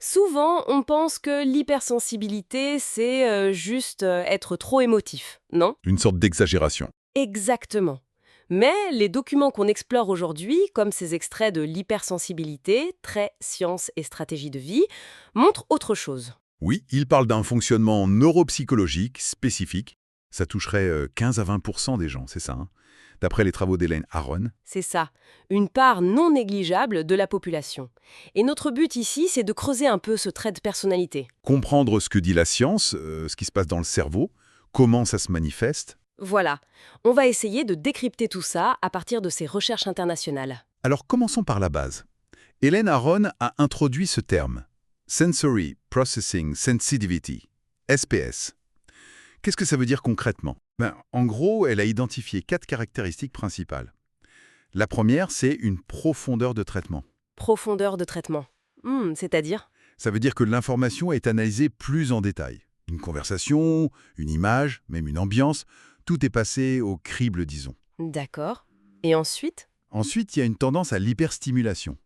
Souvent, on pense que l'hypersensibilité, c'est juste être trop émotif, non? Une sorte d'exagération. Exactement. Mais les documents qu'on explore aujourd'hui, comme ces extraits de l'hypersensibilité, traits, sciences et stratégies de vie, montrent autre chose. Oui, il parle d'un fonctionnement neuropsychologique spécifique. Ça toucherait 15 à 20% des gens, c'est ça, hein, d'après les travaux d'Hélène Aron. C'est ça, une part non négligeable de la population. Et notre but ici, c'est de creuser un peu ce trait de personnalité. Comprendre ce que dit la science, ce qui se passe dans le cerveau, comment ça se manifeste. Voilà, on va essayer de décrypter tout ça à partir de ces recherches internationales. Alors commençons par la base. Hélène Aron a introduit ce terme. Sensory Processing Sensitivity, SPS. Qu'est-ce que ça veut dire concrètement? En gros, elle a identifié 4 caractéristiques principales. La première, c'est une profondeur de traitement. Profondeur de traitement. C'est-à-dire? Ça veut dire que l'information est analysée plus en détail. Une conversation, une image, même une ambiance, tout est passé au crible, disons. D'accord. Et ensuite? Ensuite, il y a une tendance à l'hyperstimulation.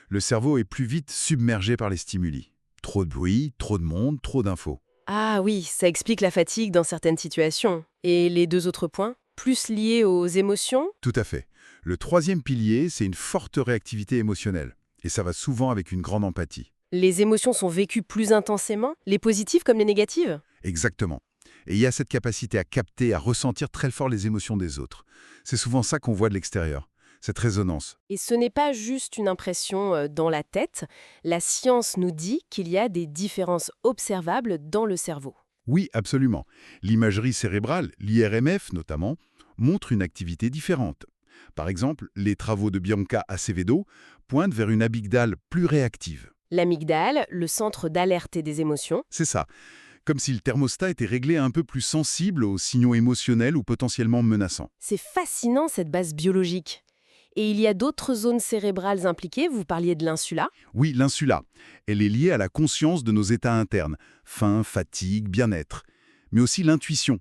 Le cerveau est plus vite submergé par les stimuli. Trop de bruit, trop de monde, trop d'infos. Ah oui, ça explique la fatigue dans certaines situations. Et les deux autres points? Plus liés aux émotions? Tout à fait. Le troisième pilier, c'est une forte réactivité émotionnelle. Et ça va souvent avec une grande empathie. Les émotions sont vécues plus intensément? Les positives comme les négatives? Exactement. Et il y a cette capacité à capter, à ressentir très fort les émotions des autres. C'est souvent ça qu'on voit de l'extérieur, cette résonance. Et ce n'est pas juste une impression dans la tête. La science nous dit qu'il y a des différences observables dans le cerveau. Oui, absolument. L'imagerie cérébrale, l'IRMF notamment, montre une activité différente. Par exemple, les travaux de Bianca Acevedo pointent vers une amygdale plus réactive. L'amygdale, le centre d'alerte et des émotions. C'est ça, comme si le thermostat était réglé un peu plus sensible aux signaux émotionnels ou potentiellement menaçants. C'est fascinant cette base biologique. Et il y a d'autres zones cérébrales impliquées, vous parliez de l'insula. Oui, l'insula, elle est liée à la conscience de nos états internes, faim, fatigue, bien-être, mais aussi l'intuition.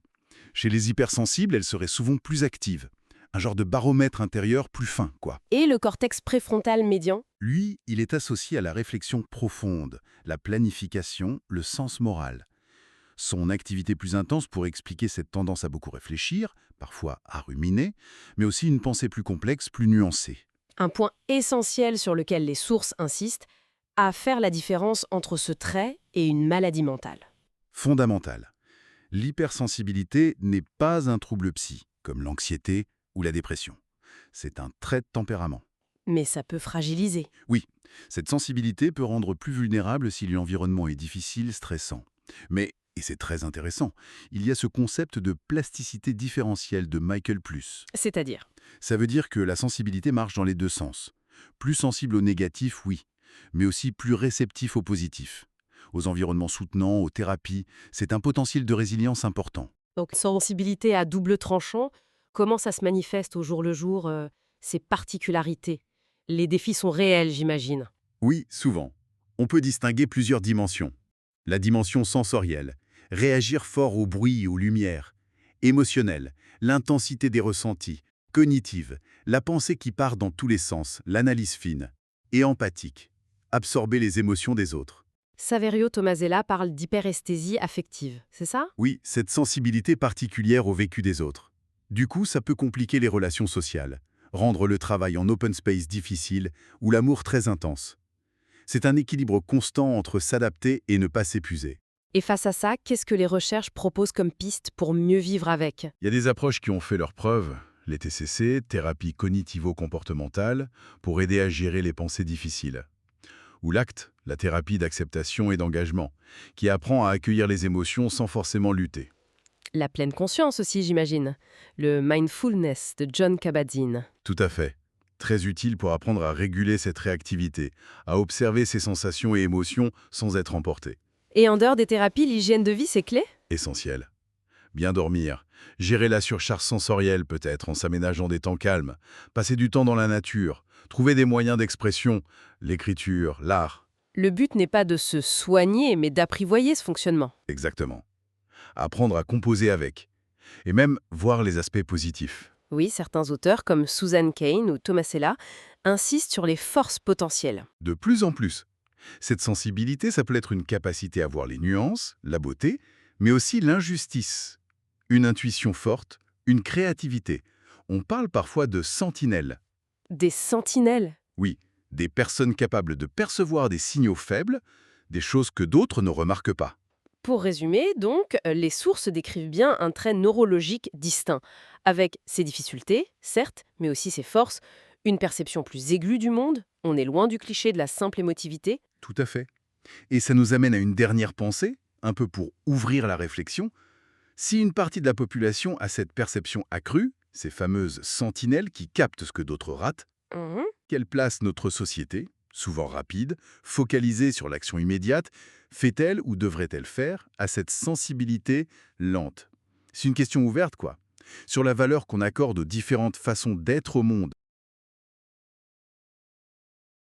Chez les hypersensibles, elle serait souvent plus active. Un genre de baromètre intérieur plus fin, quoi. Et le cortex préfrontal médian. Lui, il est associé à la réflexion profonde, la planification, le sens moral. Son activité plus intense pourrait expliquer cette tendance à beaucoup réfléchir, parfois à ruminer, mais aussi une pensée plus complexe, plus nuancée. Un point essentiel sur lequel les sources insistent, à faire la différence entre ce trait et une maladie mentale. Fondamentale. L'hypersensibilité n'est pas un trouble psy, comme l'anxiété ou la dépression. C'est un trait de tempérament. Mais ça peut fragiliser. Oui, cette sensibilité peut rendre plus vulnérable si l'environnement est difficile, stressant. Mais, et c'est très intéressant, il y a ce concept de plasticité différentielle de Michael Plus. C'est-à-dire? Ça veut dire que la sensibilité marche dans les deux sens. Plus sensible au négatif, oui, mais aussi plus réceptif au positif. Aux environnements soutenants, aux thérapies, c'est un potentiel de résilience important. Donc sensibilité à double tranchant, comment ça se manifeste au jour le jour, ces particularités? Les défis sont réels, j'imagine. Oui, souvent. On peut distinguer plusieurs dimensions. La dimension sensorielle, réagir fort au bruit et aux lumières. Émotionnelle, l'intensité des ressentis. Cognitive, la pensée qui part dans tous les sens, l'analyse fine. Et empathique, absorber les émotions des autres. Saverio Tomasella parle d'hyperesthésie affective, c'est ça? Oui, cette sensibilité particulière au vécu des autres. Du coup, ça peut compliquer les relations sociales, rendre le travail en open space difficile ou l'amour très intense. C'est un équilibre constant entre s'adapter et ne pas s'épuiser. Et face à ça, qu'est-ce que les recherches proposent comme piste pour mieux vivre avec? Il y a des approches qui ont fait leurs preuves, les TCC, thérapie cognitivo-comportementale, pour aider à gérer les pensées difficiles. Ou l'ACT, la thérapie d'acceptation et d'engagement, qui apprend à accueillir les émotions sans forcément lutter. La pleine conscience aussi, j'imagine. Le mindfulness de John Kabat-Zinn. Tout à fait. Très utile pour apprendre à réguler cette réactivité, à observer ses sensations et émotions sans être emporté. Et en dehors des thérapies, l'hygiène de vie, c'est clé? Essentiel. Bien dormir, gérer la surcharge sensorielle peut-être en s'aménageant des temps calmes, passer du temps dans la nature, trouver des moyens d'expression, l'écriture, l'art. Le but n'est pas de se soigner, mais d'apprivoyer ce fonctionnement. Exactement. Apprendre à composer avec. Et même voir les aspects positifs. Oui, certains auteurs, comme Susan Cain ou Tomasella, insistent sur les forces potentielles. De plus en plus. Cette sensibilité, ça peut être une capacité à voir les nuances, la beauté, mais aussi l'injustice. Une intuition forte, une créativité. On parle parfois de sentinelles. Des sentinelles. Oui, des personnes capables de percevoir des signaux faibles, des choses que d'autres ne remarquent pas. Pour résumer, donc, les sources décrivent bien un trait neurologique distinct, avec ses difficultés, certes, mais aussi ses forces, une perception plus aiguë du monde, on est loin du cliché de la simple émotivité. Tout à fait. Et ça nous amène à une dernière pensée, un peu pour ouvrir la réflexion. Si une partie de la population a cette perception accrue, ces fameuses sentinelles qui captent ce que d'autres ratent, Mhm. quelle place notre société, souvent rapide, focalisée sur l'action immédiate, fait-elle ou devrait-elle faire à cette sensibilité lente? C'est une question ouverte, quoi. Sur la valeur qu'on accorde aux différentes façons d'être au monde